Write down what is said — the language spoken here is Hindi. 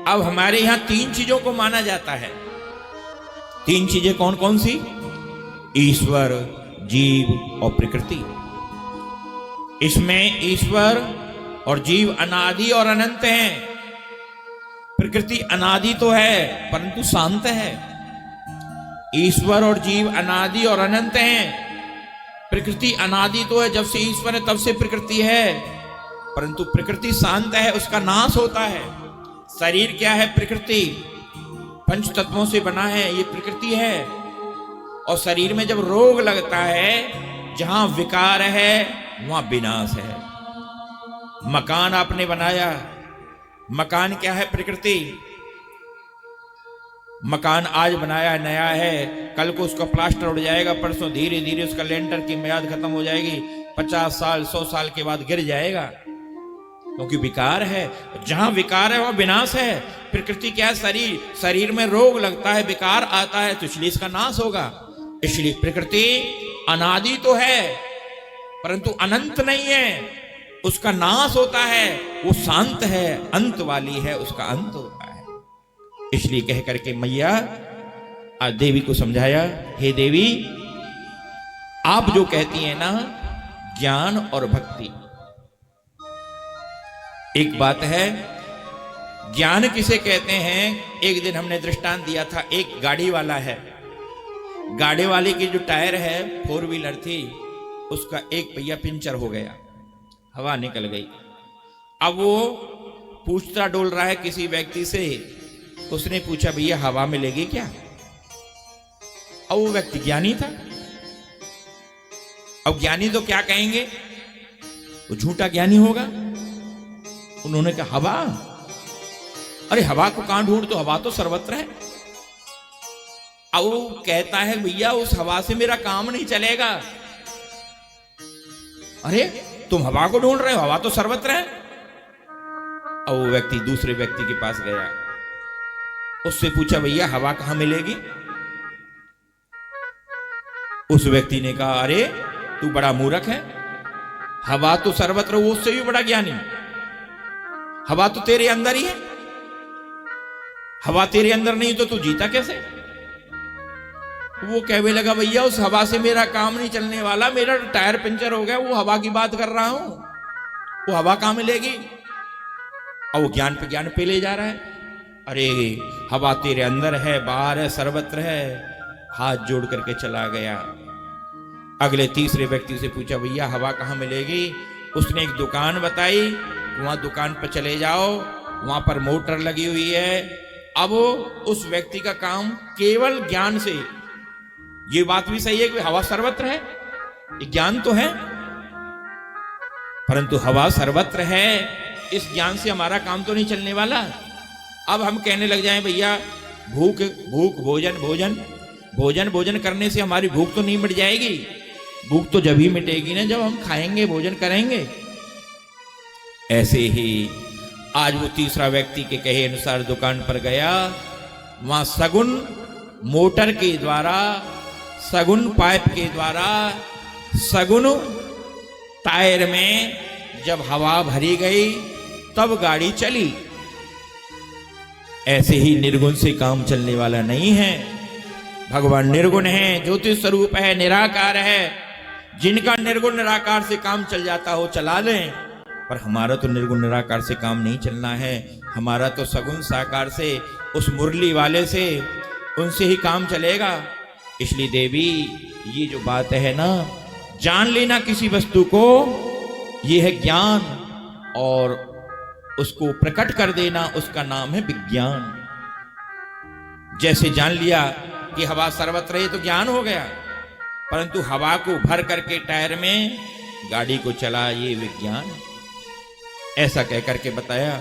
अब हमारे यहां तीन चीजों को माना जाता है। तीन चीजें कौन कौन सी? ईश्वर, जीव और प्रकृति। इसमें ईश्वर और जीव अनादि और अनंत हैं। प्रकृति अनादि तो है परंतु शांत है। ईश्वर और जीव अनादि और अनंत हैं। प्रकृति अनादि तो है, जब से ईश्वर है तब से प्रकृति है, परंतु प्रकृति शांत है, उसका नाश होता है। शरीर क्या है? प्रकृति, पंच तत्वों से बना है, ये प्रकृति है। और शरीर में जब रोग लगता है, जहां विकार है वहां विनाश है। मकान आपने बनाया, मकान क्या है? प्रकृति। मकान आज बनाया नया है, कल को उसका प्लास्टर उड़ जाएगा, परसों धीरे धीरे उसका लेंटर की मियाद खत्म हो जाएगी, 50 साल 100 साल के बाद गिर जाएगा, क्योंकि विकार है। जहां विकार है वहां विनाश है। प्रकृति क्या है? शरीर। शरीर में रोग लगता है, विकार आता है, तो इसलिए इसका नाश होगा। इसलिए प्रकृति अनादि तो है परंतु अनंत नहीं है, उसका नाश होता है। वो शांत है, अंत वाली है, उसका अंत होता है। इसलिए कह करके मैया आज देवी को समझाया, हे देवी, आप जो कहती हैं ना ज्ञान और भक्ति, एक बात है, ज्ञान किसे कहते हैं? एक दिन हमने दृष्टांत दिया था, एक गाड़ी वाला है, गाड़ी वाले की जो टायर है, 4 व्हीलर थी, उसका एक पहिया पंचर हो गया, हवा निकल गई। अब वो पूछता डोल रहा है किसी व्यक्ति से, उसने पूछा भैया हवा मिलेगी क्या? अब वो व्यक्ति ज्ञानी था। अब ज्ञानी तो क्या कहेंगे? वो झूठा ज्ञानी होगा। उन्होंने कहा हवा? अरे हवा को कहां ढूंढ, तो हवा तो सर्वत्र है। अब वो कहता है भैया उस हवा से मेरा काम नहीं चलेगा। अरे तुम हवा को ढूंढ रहे हो, हवा तो सर्वत्र है। अब वो व्यक्ति दूसरे व्यक्ति के पास गया, उससे पूछा भैया हवा कहां मिलेगी? उस व्यक्ति ने कहा अरे तू बड़ा मूर्ख है, हवा तो सर्वत्र, वो उससे भी बड़ा ज्ञानी, हवा तो तेरे अंदर ही है, हवा तेरे अंदर नहीं तो तू जीता कैसे? वो कहने लगा भैया उस हवा से मेरा काम नहीं चलने वाला, मेरा टायर पंचर हो गया, वो हवा की बात कर रहा हूं, वो हवा कहां मिलेगी? और वो ज्ञान पे ज्ञान पे ले जा रहा है। अरे हवा तेरे अंदर है, बाहर है, सर्वत्र है। हाथ जोड़ करके चला गया। अगले तीसरे व्यक्ति से पूछा भैया हवा कहां मिलेगी? उसने एक दुकान बताई, वहां दुकान पर चले जाओ, वहां पर मोटर लगी हुई है। अब उस व्यक्ति का काम केवल ज्ञान से, ये बात भी सही है कि हवा सर्वत्र है, ये ज्ञान तो है, परंतु हवा सर्वत्र है, इस ज्ञान से हमारा काम तो नहीं चलने वाला। अब हम कहने लग जाएं भैया भूख भूख भोजन भोजन भोजन भोजन करने से हमारी भूख तो नहीं मिट जाएगी। भूख तो जब ही मिटेगी ना जब हम खाएंगे, भोजन करेंगे। ऐसे ही आज वो तीसरा व्यक्ति के कहे अनुसार दुकान पर गया, वहां सगुन मोटर के द्वारा, सगुन पाइप के द्वारा, सगुन टायर में जब हवा भरी गई तब गाड़ी चली। ऐसे ही निर्गुण से काम चलने वाला नहीं है। भगवान निर्गुण है, ज्योतिष स्वरूप है, निराकार है। जिनका निर्गुण निराकार से काम चल जाता हो चला लें, पर हमारा तो निर्गुण निराकार से काम नहीं चलना है। हमारा तो सगुण साकार से, उस मुरली वाले से, उनसे ही काम चलेगा। इसलिए देवी ये जो बात है ना, जान लेना किसी वस्तु को, ये है ज्ञान, और उसको प्रकट कर देना उसका नाम है विज्ञान। जैसे जान लिया कि हवा सर्वत्र है तो ज्ञान हो गया, परंतु हवा को भर करके टायर में गाड़ी को चला, ये विज्ञान। ऐसा कह करके बताया।